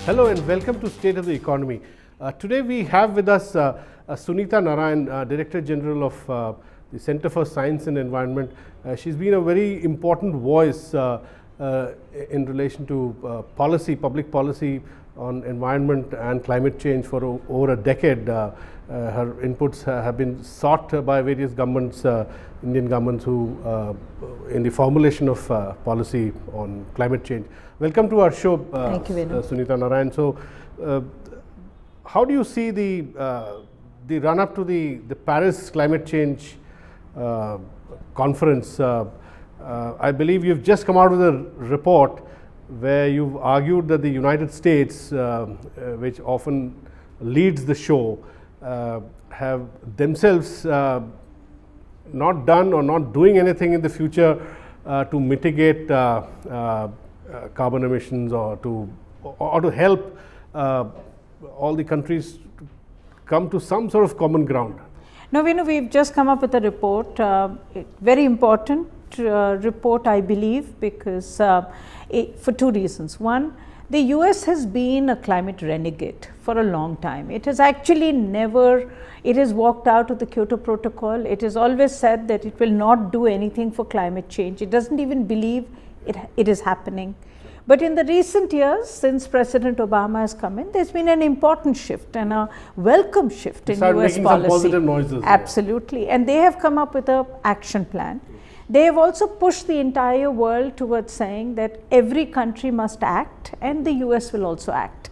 Hello and welcome to State of the Economy. Today we have with us Sunita Narain, Director General of the Center for Science and Environment. She's been a very important voice in relation to public policy on environment and climate change for over a decade. Her inputs have been sought by various governments, Indian governments who in the formulation of policy on climate change. Welcome to our show, Thank you, Venu. Sunita Narain. So, how do you see the run up to the Paris climate change conference? I believe you've just come out with a report where you've argued that the United States, which often leads the show, have themselves not done or not doing anything in the future to mitigate carbon emissions or to help all the countries to come to some sort of common ground. No, Venu, we've just come up with a report, very important report, I believe, because for two reasons. One, the US has been a climate renegade for a long time. It has actually it has walked out of the Kyoto Protocol. It has always said that it will not do anything for climate change. It doesn't even believe it is happening. But in the recent years, since President Obama has come in, there's been an important shift and a welcome shift in US policy. Some positive noises. Absolutely. Yeah. And they have come up with an action plan. They have also pushed the entire world towards saying that every country must act and the US will also act.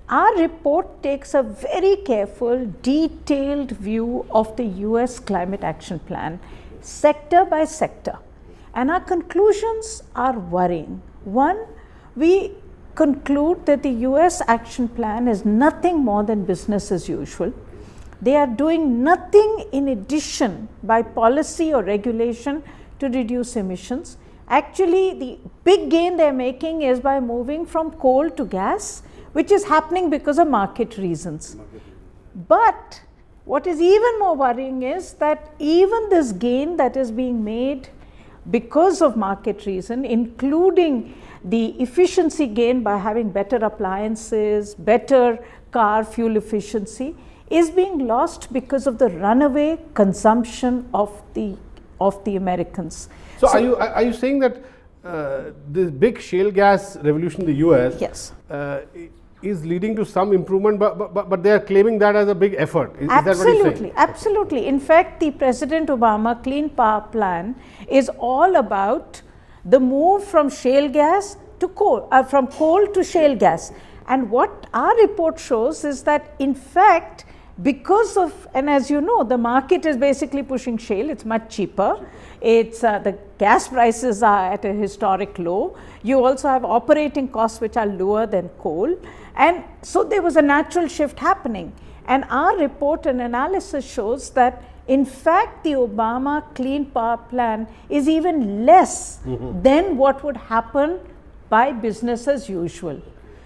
Our report takes a very careful, detailed view of the US climate action plan, sector by sector. And our conclusions are worrying. One, we conclude that the US action plan is nothing more than business as usual. They are doing nothing in addition by policy or regulation to reduce emissions. Actually, the big gain they are making is by moving from coal to gas, which is happening because of market reasons. But what is even more worrying is that even this gain that is being made because of market reason, including the efficiency gain by having better appliances, better car fuel efficiency, is being lost because of the runaway consumption of the Americans. So are you saying that this big shale gas revolution in the US yes. Is leading to some improvement, but they are claiming that as a big effort? Is that what you're saying? Absolutely. In fact, the President Obama Clean Power Plan is all about the move from shale gas to coal, from coal to shale gas. And what our report shows is that, in fact, because of, and as you know, the market is basically pushing shale, it's much cheaper. It's the gas prices are at a historic low. You also have operating costs which are lower than coal. And so there was a natural shift happening. And our report and analysis shows that, in fact, the Obama Clean Power Plan is even less than what would happen by business as usual.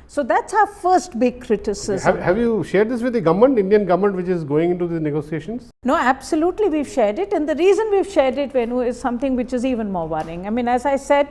So that's our first big criticism. Have you shared this with the government, Indian government, which is going into the negotiations? No, absolutely, we've shared it. And the reason we've shared it, Venu, is something which is even more worrying. I mean, as I said,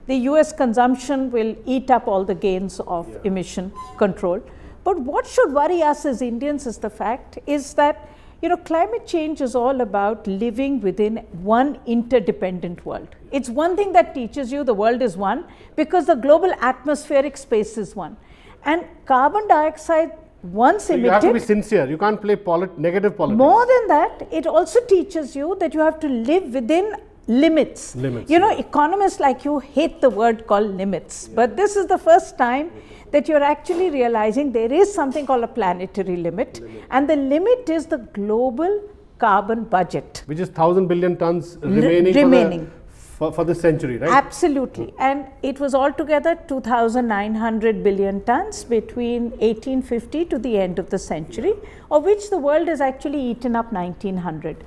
the US consumption will eat up all the gains of emission control. But what should worry us as Indians is the fact is that, you know, climate change is all about living within one interdependent world. It's one thing that teaches you the world is one because the global atmospheric space is one. And carbon dioxide, once emitted... You have to be sincere. You can't play negative politics. More than that, it also teaches you that you have to live within limits. You know, economists like you hate the word called limits. But this is the first time that you're actually realizing there is something called a planetary limit. And the limit is the global carbon budget. Which is 1,000 billion tons remaining. For this century, right? Absolutely. And it was altogether 2,900 billion tons between 1850 to the end of the century, of which the world has actually eaten up 1,900.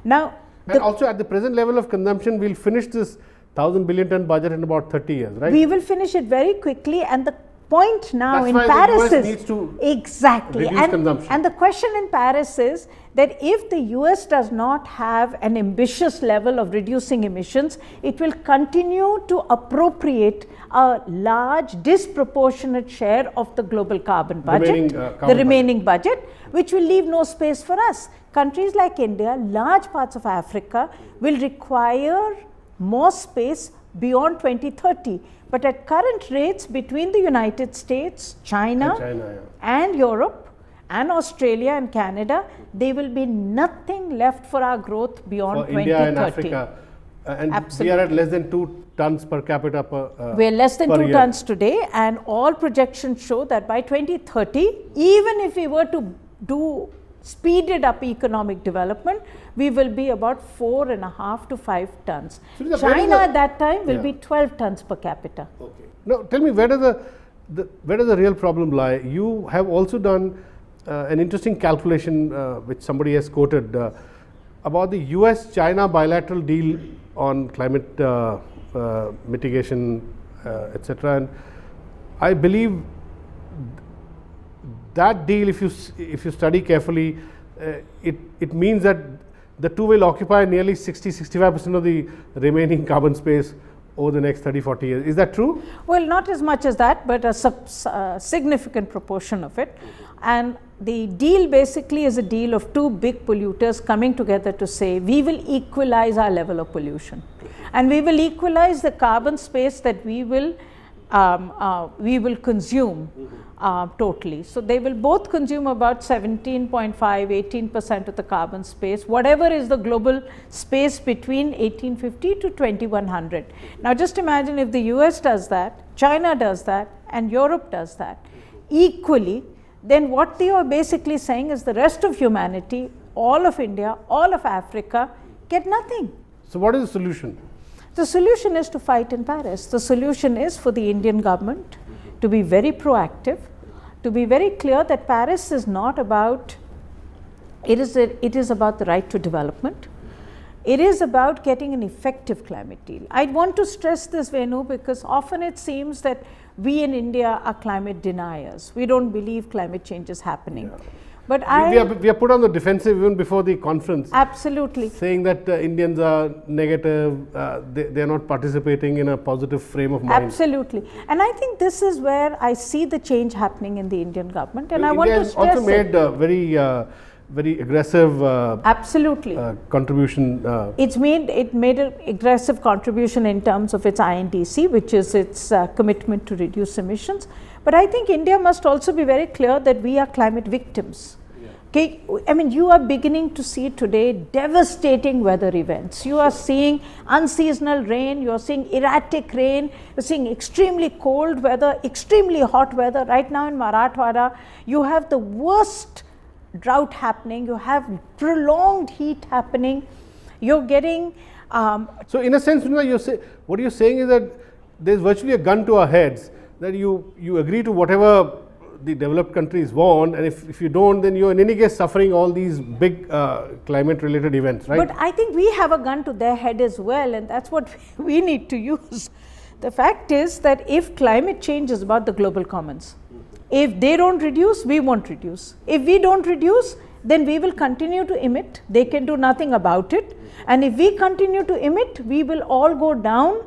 Now, and also at the present level of consumption, we'll finish this 1,000 billion ton budget in about 30 years, right? We will finish it very quickly, and the point now That's in why Paris the US is needs to exactly, reduce consumption. and the question in Paris is that if the US does not have an ambitious level of reducing emissions, it will continue to appropriate a large disproportionate share of the global carbon budget, the remaining budget, which will leave no space for us. Countries like India, large parts of Africa will require more space beyond 2030. But at current rates between the United States, China and Europe and Australia and Canada, there will be nothing left for our growth beyond 2030. India and Africa. And we are at less than 2 tons per capita per we are less than 2 year. tons today, and all projections show that by 2030, even if we were to do speeded up economic development, we will be about 4.5 to 5 tons. So China at that time will be 12 tons per capita. Okay. Now tell me, where does the real problem lie? You have also done an interesting calculation which somebody has quoted about the US-China bilateral deal on climate mitigation, etc. And I believe that deal, if you study carefully, it means that the two will occupy nearly 60-65% of the remaining carbon space over the next 30-40 years. Is that true? Well, not as much as that, but a significant proportion of it. And the deal basically is a deal of two big polluters coming together to say we will equalize our level of pollution, and we will equalize the carbon space that we will consume totally. So they will both consume about 17.5, 18% of the carbon space, whatever is the global space between 1850 to 2100. Now just imagine if the US does that, China does that, and Europe does that equally, then what they are basically saying is the rest of humanity, all of India, all of Africa get nothing. So what is the solution? The solution is to fight in Paris. The solution is for the Indian government to be very proactive, to be very clear that Paris is not about, it is about the right to development. It is about getting an effective climate deal. I want to stress this, Venu, because often it seems that we in India are climate deniers. We don't believe climate change is happening. Yeah. But we are put on the defensive even before the conference. Absolutely. Saying that Indians are negative, they are not participating in a positive frame of mind. Absolutely. And I think this is where I see the change happening in the Indian government. And well, I want to stress also made very aggressive absolutely contribution. It made an aggressive contribution in terms of its INDC, which is its commitment to reduce emissions. But I think India must also be very clear that we are climate victims. Yeah. Okay, I mean, you are beginning to see today devastating weather events. You are seeing unseasonal rain, you are seeing erratic rain, you are seeing extremely cold weather, extremely hot weather. Right now in Marathwada, you have the worst drought happening, you have prolonged heat happening, you're getting... so in a sense, what you're saying is that there's virtually a gun to our heads, that you agree to whatever the developed countries want, and if you don't, then you're in any case suffering all these big climate related events, right? But I think we have a gun to their head as well, and that's what we need to use. The fact is that if climate change is about the global commons, if they don't reduce, we won't reduce. If we don't reduce, then we will continue to emit. They can do nothing about it. And if we continue to emit, we will all go down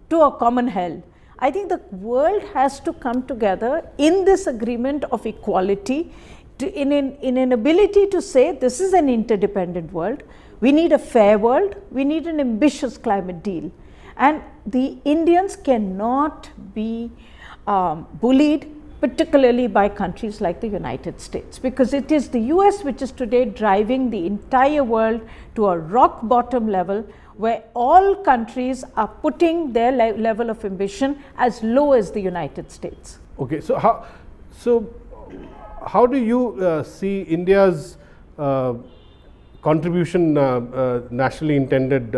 to a common hell. I think the world has to come together in this agreement of equality, in an ability to say this is an interdependent world. We need a fair world. We need an ambitious climate deal. And the Indians cannot be bullied, particularly by countries like the United States, because it is the US which is today driving the entire world to a rock bottom level, where all countries are putting their level of ambition as low as the United States. Okay, so how do you see India's contribution, nationally intended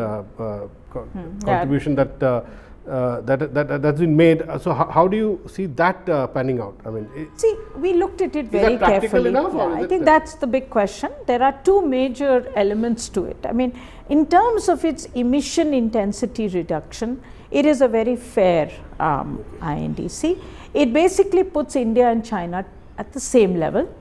contribution that that's been made. So how do you see that panning out? I mean, see, we looked at it very that practical carefully. enough, or I think that's the big question. There are two major elements to it. I mean, in terms of its emission intensity reduction, it is a very fair INDC. It basically puts India and China at the same level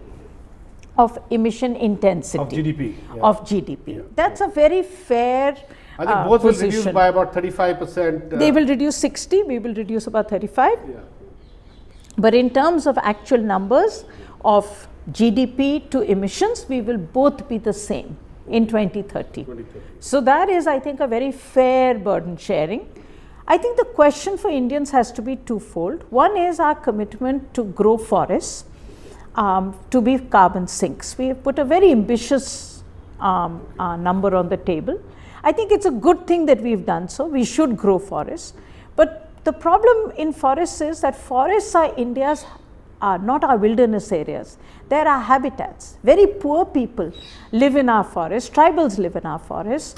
of emission intensity. Of GDP. Of GDP. That's a very fair I think both position. will reduce by about 35%. They will reduce 60, we will reduce about 35. Yeah. But in terms of actual numbers of GDP to emissions, we will both be the same in 2030. So that is, I think, a very fair burden sharing. I think the question for Indians has to be twofold. One is our commitment to grow forests to be carbon sinks. We have put a very ambitious number on the table. I think it's a good thing that we've done so. We should grow forests. But the problem in forests is that forests are India's, not our wilderness areas. They're our habitats. Very poor people live in our forests. Tribals live in our forests.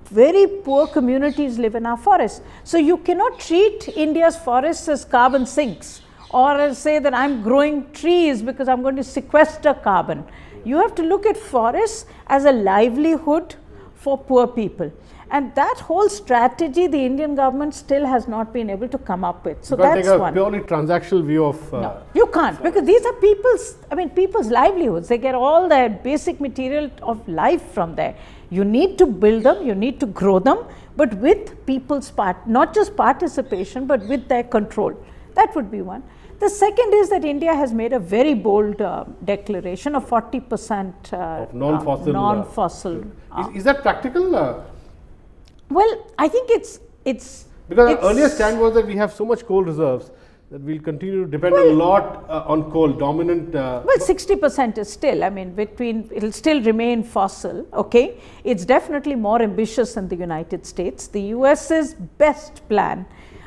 Very poor communities live in our forests. So you cannot treat India's forests as carbon sinks, or say that I'm growing trees because I'm going to sequester carbon. You have to look at forests as a livelihood for poor people. And that whole strategy, the Indian government still has not been able to come up with. So that's take a one. purely transactional view of. No, you can't, because these are people's livelihoods. They get all their basic material of life from there. You need to build them, you need to grow them, but with people's not just participation, but with their control. That would be one. The second is that India has made a very bold declaration of 40% of non-fossil. Is that practical? Well, I think it's because our earlier stand was that we have so much coal reserves that we'll continue to depend a lot on coal, dominant. Well, 60% is still, I mean, it'll still remain fossil, okay? It's definitely more ambitious than the United States. The US's best plan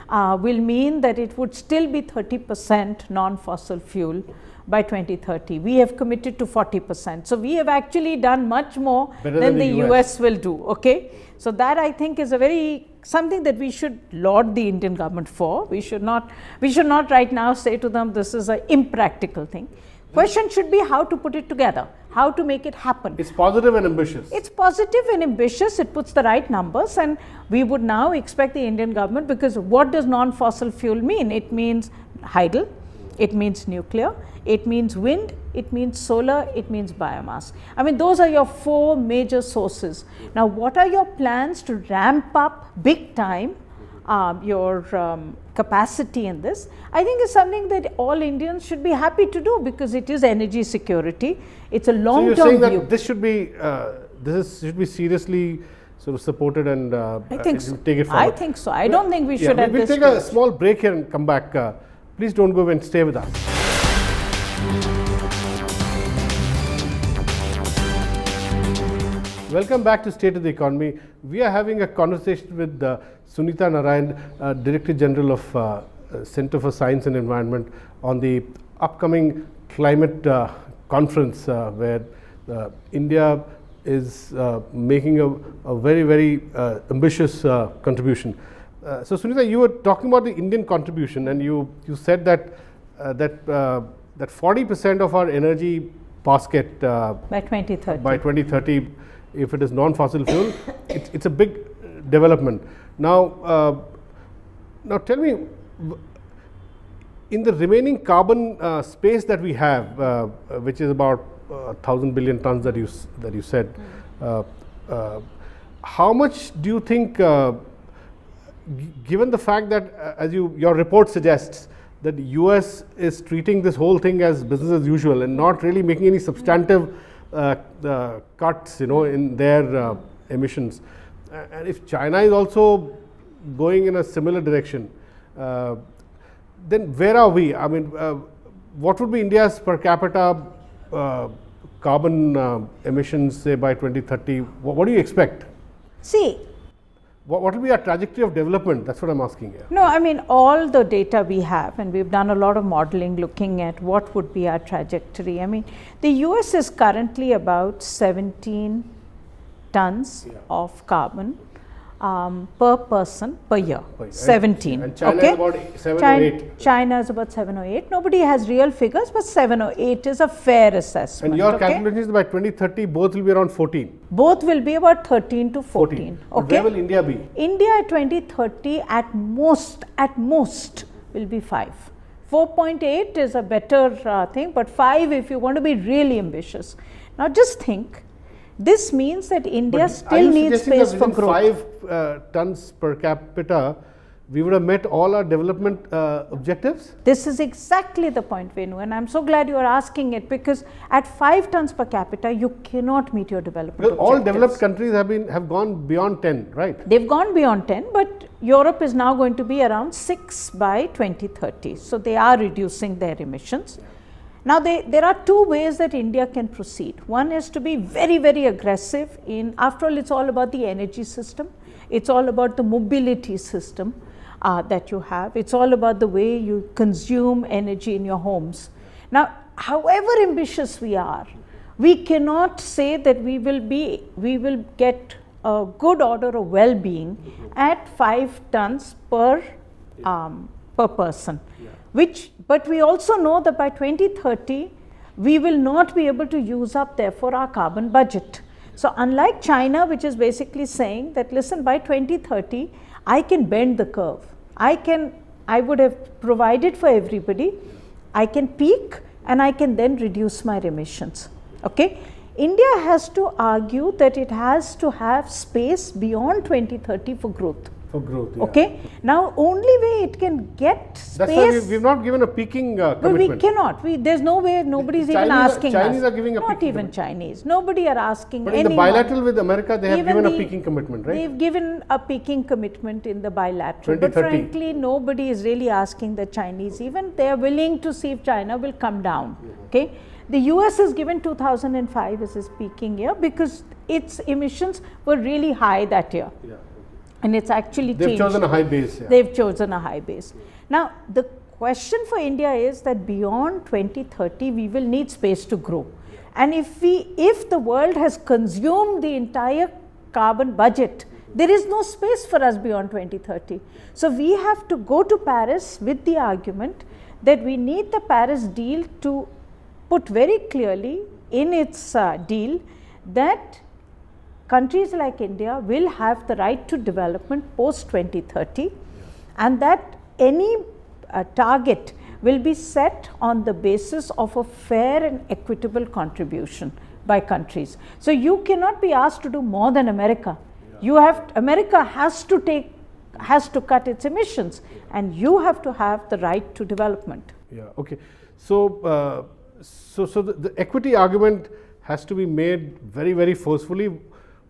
will mean that it would still be 30% non-fossil fuel by 2030. We have committed to 40%. So we have actually done much more than the US will do, okay? So that, I think, is something that we should laud the Indian government for. We should not right now say to them, this is an impractical thing. Question should be how to put it together, how to make it happen. It's positive and ambitious. It's positive and ambitious. It puts the right numbers, and we would now expect the Indian government, because what does non-fossil fuel mean? It means hydel, it means nuclear, it means wind, it means solar, it means biomass. I mean, those are your four major sources. Now, what are your plans to ramp up big time your capacity in this? I think it's something that all Indians should be happy to do, because it is energy security. It's a long-term view. So you're saying that this should be seriously sort of supported and I think so. Take it forward. I think so. I don't think we should at this stage. We'll take a small break here and come back. Please don't go away and stay with us. Welcome back to State of the Economy. We are having a conversation with Sunita Narain, Director General of Center for Science and Environment, on the upcoming climate conference where India is making a very, very ambitious contribution. So Sunita, you were talking about the Indian contribution, and you said that 40% of our energy basket by 2030, if it is non-fossil fuel, it's a big development. Now tell me, in the remaining carbon space that we have, which is about 1,000 billion tons that you said, how much do you think, given the fact that as your report suggests that the US is treating this whole thing as business as usual and not really making any substantive cuts, in their emissions, and if China is also going in a similar direction, then where are we? I mean, what would be India's per capita carbon emissions, say, by 2030? What do you expect? See, what will be our trajectory of development? That's what I'm asking here. No, I mean, all the data we have, and we've done a lot of modeling looking at what would be our trajectory. I mean, the US is currently about 17 tons of carbon per person per year, 17. And China is about 7 or 8. China is about 7 or 8. Nobody has real figures, but 7 or 8 is a fair assessment. And your calculation is by 2030, both will be around 14. Both will be about 13 to 14. Okay. Where will India be? India at 2030 at most will be 5. 4.8 is a better thing, but 5 if you want to be really ambitious. Now just think, this means that India still needs space for growth. 5 tons per capita, we would have met all our development objectives? This is exactly the point, Venu, and I'm so glad you are asking it, because at 5 tons per capita, you cannot meet your development objectives. All developed countries have gone beyond 10, right? They've gone beyond 10, but Europe is now going to be around 6 by 2030. So they are reducing their emissions. Now there are 2 ways that India can proceed. One is to be very, very aggressive in, after all, it's all about the energy system. It's all about the mobility system that you have. It's all about the way you consume energy in your homes. Now, however ambitious we are, we cannot say that we will get a good order of well-being at 5 tons per person. But we also know that by 2030, we will not be able to use up therefore our carbon budget. So unlike China, which is basically saying that, listen, by 2030, I can bend the curve. I would have provided for everybody. I can peak and I can then reduce my emissions. Okay. India has to argue that it has to have space beyond 2030 for growth. For growth, yeah. Okay. Now, only way it can get space. That's why we've not given a peaking commitment. We cannot. There's no way. Nobody's even asking us. Chinese are giving a not peaking even commitment. Chinese. Nobody are asking. But in the bilateral with America, they have given a peaking commitment, right? They've given a peaking commitment in the bilateral. 2030. But frankly, nobody is really asking the Chinese. Even they are willing to see if China will come down. Okay. The US has given 2005 as its peaking year because its emissions were really high that year. Yeah. And it's actually changed. They've chosen a high base. Yeah. They've chosen a high base. Now, the question for India is that beyond 2030, we will need space to grow. And if the world has consumed the entire carbon budget, there is no space for us beyond 2030. So we have to go to Paris with the argument that we need the Paris deal to put very clearly in its deal that countries like India will have the right to development post 2030, and that any target will be set on the basis of a fair and equitable contribution by countries. So you cannot be asked to do more than America. America has to cut its emissions, and you have to have the right to development. Yeah. Okay. So the equity argument has to be made very, very forcefully,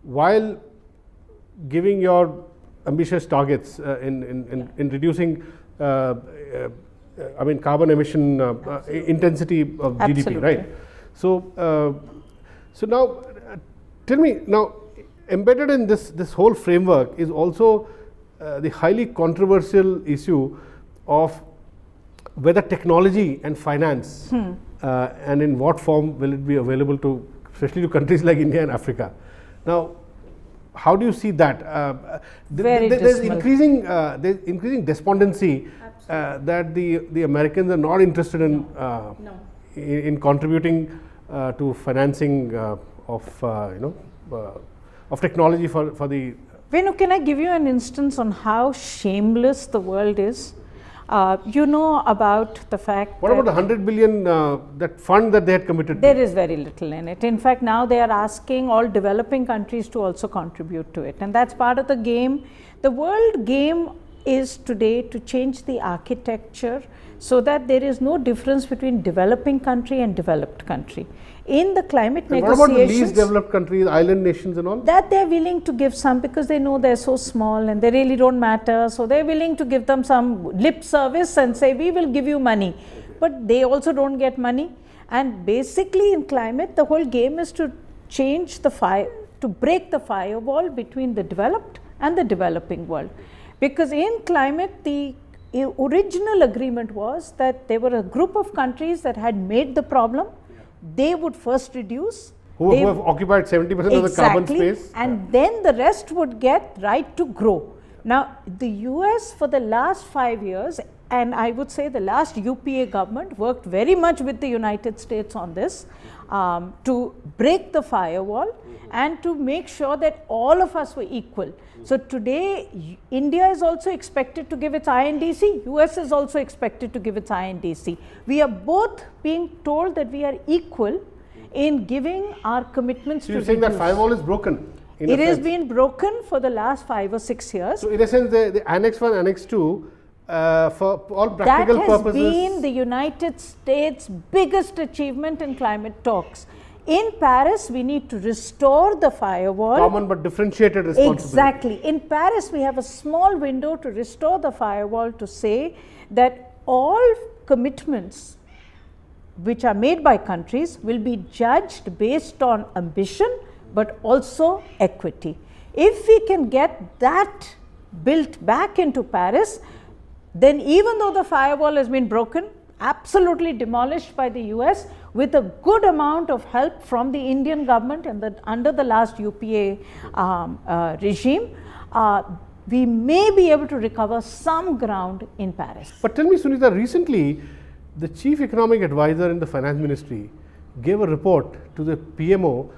while giving your ambitious targets in reducing carbon emission intensity of Absolutely. GDP, right? So now tell me, now embedded in this whole framework is also the highly controversial issue of whether technology and finance and in what form will it be available to, especially to countries like India and Africa. Now, how do you see that? There's increasing despondency that the Americans are not interested in contributing to financing of technology for the. Venu, can I give you an instance on how shameless the world is? You know about the fact what about the 100 billion that fund that they had committed there to? Is very little in it. In fact, now they are asking all developing countries to also contribute to it, and that's part of the game. The world game is today to change the architecture so that there is no difference between developing country and developed country. In the climate negotiations, what about the least developed countries, island nations and all? That they're willing to give some, because they know they're so small and they really don't matter. So they're willing to give them some lip service and say, we will give you money. But they also don't get money. And basically in climate, the whole game is to change to break the firewall between the developed and the developing world. Because in climate, the original agreement was that there were a group of countries that had made the problem. They would first reduce who have occupied 70% of the carbon space. And then the rest would get right to grow. Now, the US for the last 5 years, and I would say the last UPA government worked very much with the United States on this to break the firewall and to make sure that all of us were equal. So today, India is also expected to give its INDC, US is also expected to give its INDC. We are both being told that we are equal in giving our commitments to reduce. So you're saying that firewall is broken? It has been broken for the last 5 or 6 years. So in a sense, the Annex 1, Annex 2, for all practical purposes. That has been the United States' biggest achievement in climate talks. In Paris, we need to restore the firewall. Common but differentiated responsibility. Exactly. In Paris, we have a small window to restore the firewall to say that all commitments which are made by countries will be judged based on ambition, but also equity. If we can get that built back into Paris, then even though the firewall has been broken, absolutely demolished by the US, with a good amount of help from the Indian government and under the last UPA regime, we may be able to recover some ground in Paris. But tell me, Sunita, recently the chief economic advisor in the finance ministry gave a report to the PMO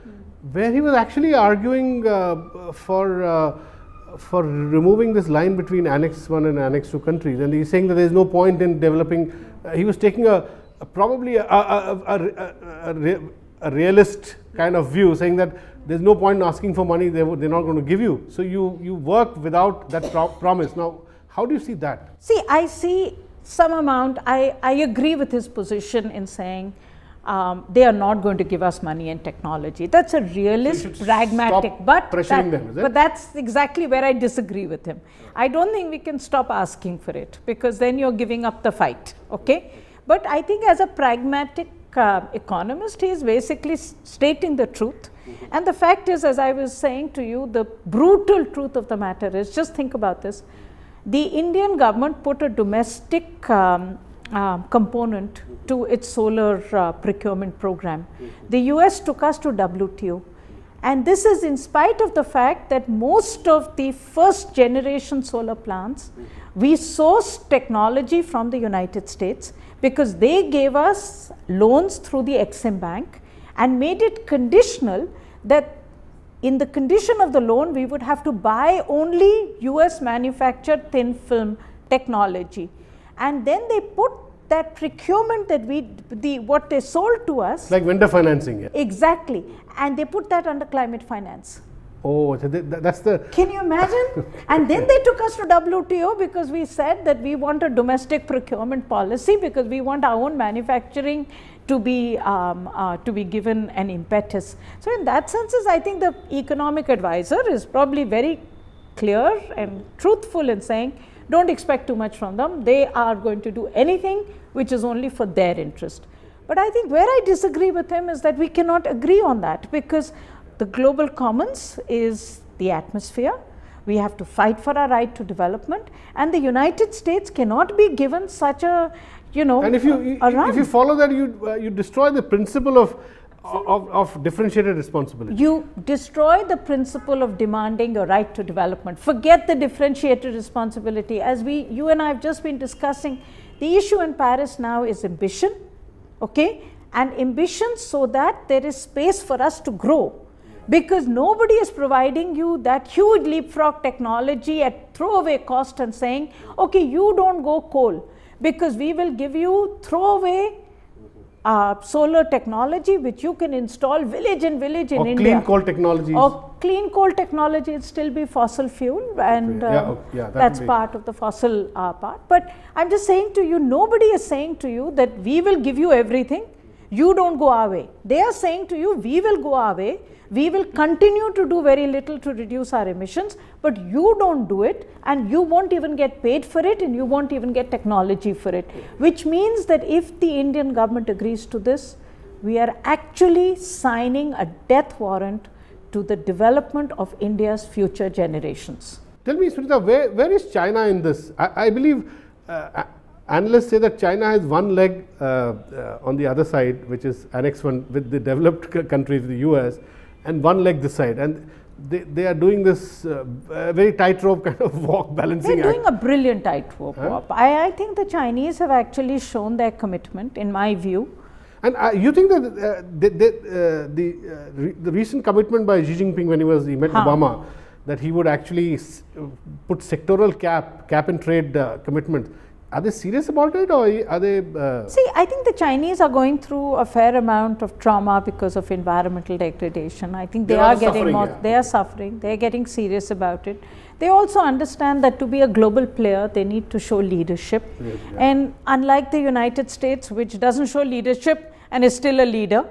where he was actually arguing for removing this line between Annex 1 and Annex 2 countries, and he's saying that there is no point in developing. He was taking probably a realist kind of view, saying that there's no point in asking for money they're not going to give you. So you work without that promise. Now, how do you see that? See, I see some amount. I agree with his position in saying they are not going to give us money and technology. That's a realist, so pragmatic, but that's exactly where I disagree with him. I don't think we can stop asking for it, because then you're giving up the fight, okay? But I think as a pragmatic economist, he is basically stating the truth. And the fact is, as I was saying to you, the brutal truth of the matter is, just think about this, the Indian government put a domestic component to its solar procurement program. The US took us to WTO, and this is in spite of the fact that most of the first generation solar plants, we sourced technology from the United States, because they gave us loans through the Exim Bank and made it conditional that in the condition of the loan we would have to buy only US manufactured thin film technology, and then they put that procurement that what they sold to us, like vendor financing. Yeah. Exactly, and they put that under climate finance. Oh, so that's the. Can you imagine? And then they took us to WTO because we said that we want a domestic procurement policy, because we want our own manufacturing to be given an impetus. So in that sense, I think the economic advisor is probably very clear and truthful in saying, don't expect too much from them. They are going to do anything which is only for their interest. But I think where I disagree with him is that we cannot agree on that, because the global commons is the atmosphere. We have to fight for our right to development, and the United States cannot be given such a, and if you follow that, you destroy the principle of differentiated responsibility. You destroy the principle of demanding a right to development. Forget the differentiated responsibility. As you and I have just been discussing, the issue in Paris now is ambition, okay, and ambition so that there is space for us to grow. Because nobody is providing you that huge leapfrog technology at throwaway cost and saying, okay, you don't go coal, because we will give you throwaway solar technology which you can install village in India. Or clean coal technologies. Or clean coal technology, it still be fossil fuel, and that's part of the fossil part. But I'm just saying to you, nobody is saying to you that we will give you everything, you don't go our way. They are saying to you, we will go our way. We will continue to do very little to reduce our emissions, but you don't do it, and you won't even get paid for it, and you won't even get technology for it. Which means that if the Indian government agrees to this, we are actually signing a death warrant to the development of India's future generations. Tell me, Sunita, where is China in this? I believe analysts say that China has one leg on the other side, which is Annex 1 with the developed countries, the US, and one leg this side. And they are doing this very tightrope kind of walk, balancing They're doing a brilliant tightrope walk. I think the Chinese have actually shown their commitment, in my view. And you think that the recent commitment by Xi Jinping when he met Obama, that he would actually put sectoral cap and trade commitments, are they serious about it, or are they? See, I think the Chinese are going through a fair amount of trauma because of environmental degradation. I think they are getting more, they are suffering, they are getting serious about it. They also understand that to be a global player, they need to show leadership. Yes, yeah. And unlike the United States, which doesn't show leadership and is still a leader,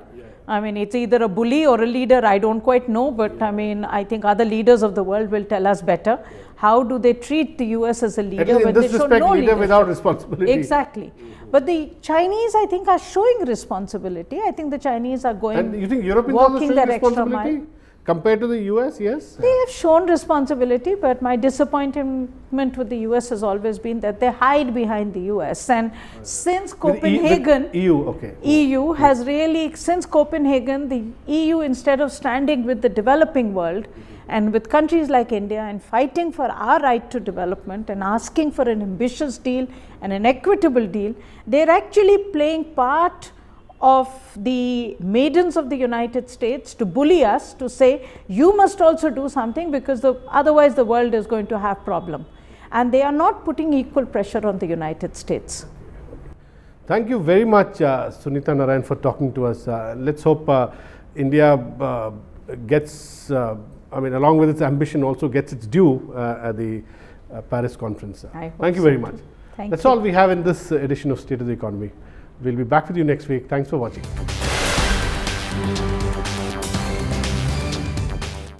I mean, it's either a bully or a leader, I don't quite know, but I mean, I think other leaders of the world will tell us better. How do they treat the US as a leader when they show no leader without responsibility? Exactly. But the Chinese, I think, are showing responsibility. I think the Chinese are going, and you think Europeans are showing responsibility compared to the US? Yes? They have shown responsibility, but my disappointment with the US has always been that they hide behind the US. And since Copenhagen, EU has really, since Copenhagen, the EU, instead of standing with the developing world and with countries like India and fighting for our right to development and asking for an ambitious deal and an equitable deal, they're actually playing part of the maidens of the United States to bully us, to say you must also do something because otherwise the world is going to have problem. And they are not putting equal pressure on the United States. Thank you very much, Sunita Narain, for talking to us. Let's hope India gets, I mean, along with its ambition, also gets its due at the Paris conference. Thank you very much. That's all we have in this edition of State of the Economy. We'll be back with you next week. Thanks for watching.